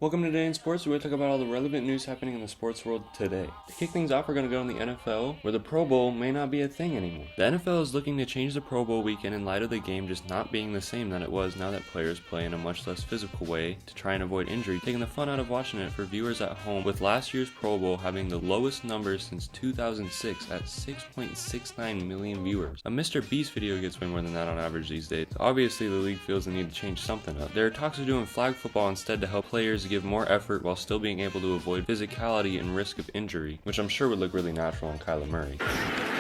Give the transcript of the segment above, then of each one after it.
Welcome to Today in Sports, where we talk about all the relevant news happening in the sports world today. To kick things off, we're going to go in the NFL, where the Pro Bowl may not be a thing anymore. The NFL is looking to change the Pro Bowl weekend in light of the game just not being the same that it was now that players play in a much less physical way to try and avoid injury, taking the fun out of watching it for viewers at home, with last year's Pro Bowl having the lowest numbers since 2006 at 6.69 million viewers. A Mr. Beast video gets way more than that on average these days. Obviously, the league feels the need to change something up. There are talks of doing flag football instead to help players give more effort while still being able to avoid physicality and risk of injury, which I'm sure would look really natural on Kyler Murray.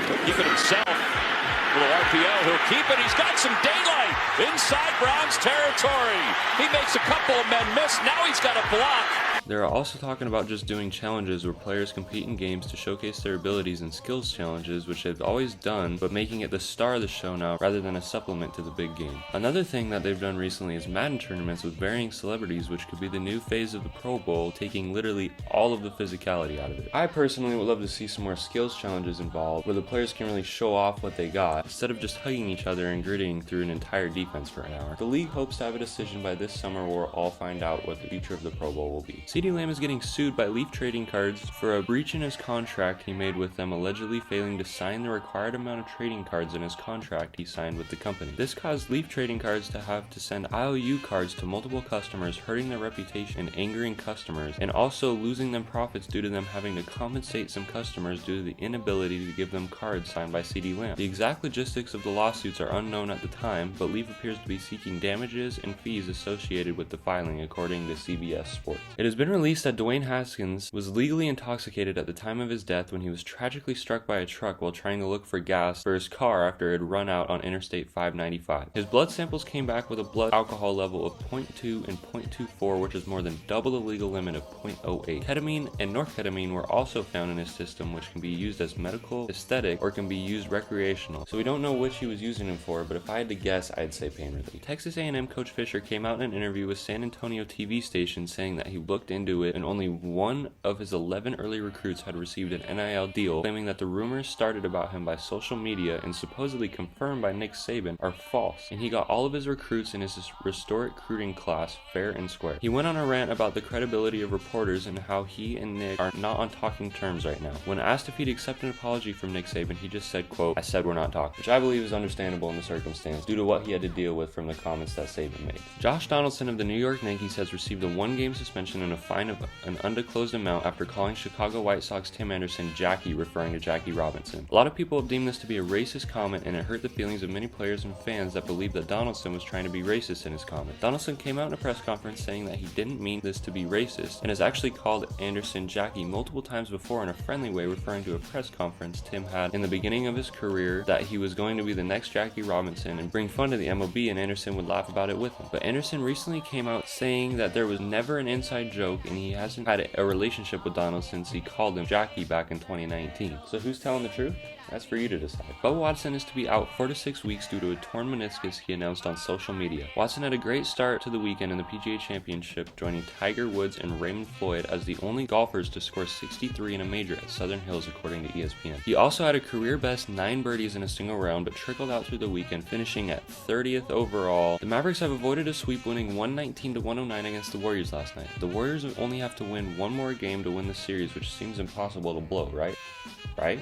He'll keep it himself. Little RPO, he'll keep it. He's got some daylight inside Browns territory. He makes a couple of men miss. Now he's got a block. They're also talking about just doing challenges where players compete in games to showcase their abilities and skills challenges, which they've always done, but making it the star of the show now rather than a supplement to the big game. Another thing that they've done recently is Madden tournaments with varying celebrities, which could be the new phase of the Pro Bowl, taking literally all of the physicality out of it. I personally would love to see some more skills challenges involved, where the players can really show off what they got, instead of just hugging each other and gritting through an entire defense for an hour. The league hopes to have a decision by this summer where we'll all find out what the future of the Pro Bowl will be. CeeDee Lamb is getting sued by Leaf Trading Cards for a breach in his contract he made with them, allegedly failing to sign the required amount of trading cards in his contract he signed with the company. This caused Leaf Trading Cards to have to send IOU cards to multiple customers, hurting their reputation and angering customers, and also losing them profits due to them having to compensate some customers due to the inability to give them cards signed by CeeDee Lamb. The exact logistics of the lawsuits are unknown at the time, but Leaf appears to be seeking damages and fees associated with the filing, according to CBS Sports. It has been released that Dwayne Haskins was legally intoxicated at the time of his death when he was tragically struck by a truck while trying to look for gas for his car after it had run out on Interstate 595. His blood samples came back with a blood alcohol level of 0.2 and 0.24, which is more than double the legal limit of 0.08. Ketamine and norketamine were also found in his system, which can be used as medical, aesthetic, or can be used recreational. So we don't know which he was using them for, but if I had to guess, I'd say pain relief. Texas A&M coach Fisher came out in an interview with San Antonio TV station saying that he looked into it and only one of his 11 early recruits had received an NIL deal, claiming that the rumors started about him by social media and supposedly confirmed by Nick Saban are false, and he got all of his recruits in his historic recruiting class fair and square. He went on a rant about the credibility of reporters and how he and Nick are not on talking terms right now. When asked if he'd accept an apology from Nick Saban, he just said, quote, "I said we're not talking," which I believe is understandable in the circumstance due to what he had to deal with from the comments that Saban made. Josh Donaldson of the New York Yankees has received a one-game suspension and a fine of an undisclosed amount after calling Chicago White Sox Tim Anderson Jackie, referring to Jackie Robinson. A lot of people have deemed this to be a racist comment, and it hurt the feelings of many players and fans that believed that Donaldson was trying to be racist in his comment. Donaldson came out in a press conference saying that he didn't mean this to be racist and has actually called Anderson Jackie multiple times before in a friendly way, referring to a press conference Tim had in the beginning of his career that he was going to be the next Jackie Robinson and bring fun to the MLB, and Anderson would laugh about it with him. But Anderson recently came out saying that there was never an inside joke and he hasn't had a relationship with Donald since he called him Jackie back in 2019. So who's telling the truth? That's for you to decide. Bubba Watson is to be out 4 to 6 weeks due to a torn meniscus, he announced on social media. Watson had a great start to the weekend in the PGA Championship, joining Tiger Woods and Raymond Floyd as the only golfers to score 63 in a major at Southern Hills, according to ESPN. He also had a career best 9 birdies in a single round, but trickled out through the weekend, finishing at 30th overall. The Mavericks have avoided a sweep, winning 119 to 109 against the Warriors last night. The Warriors only have to win one more game to win the series, which seems impossible to blow, right?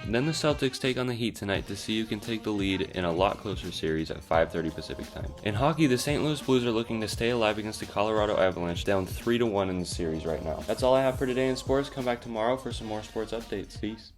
Then the Celtics take on the Heat tonight to see who can take the lead in a lot closer series at 5:30 Pacific time. In hockey, the St. Louis Blues are looking to stay alive against the Colorado Avalanche, down 3-1 in the series right now. That's all I have for today in sports. Come back tomorrow for some more sports updates. Peace.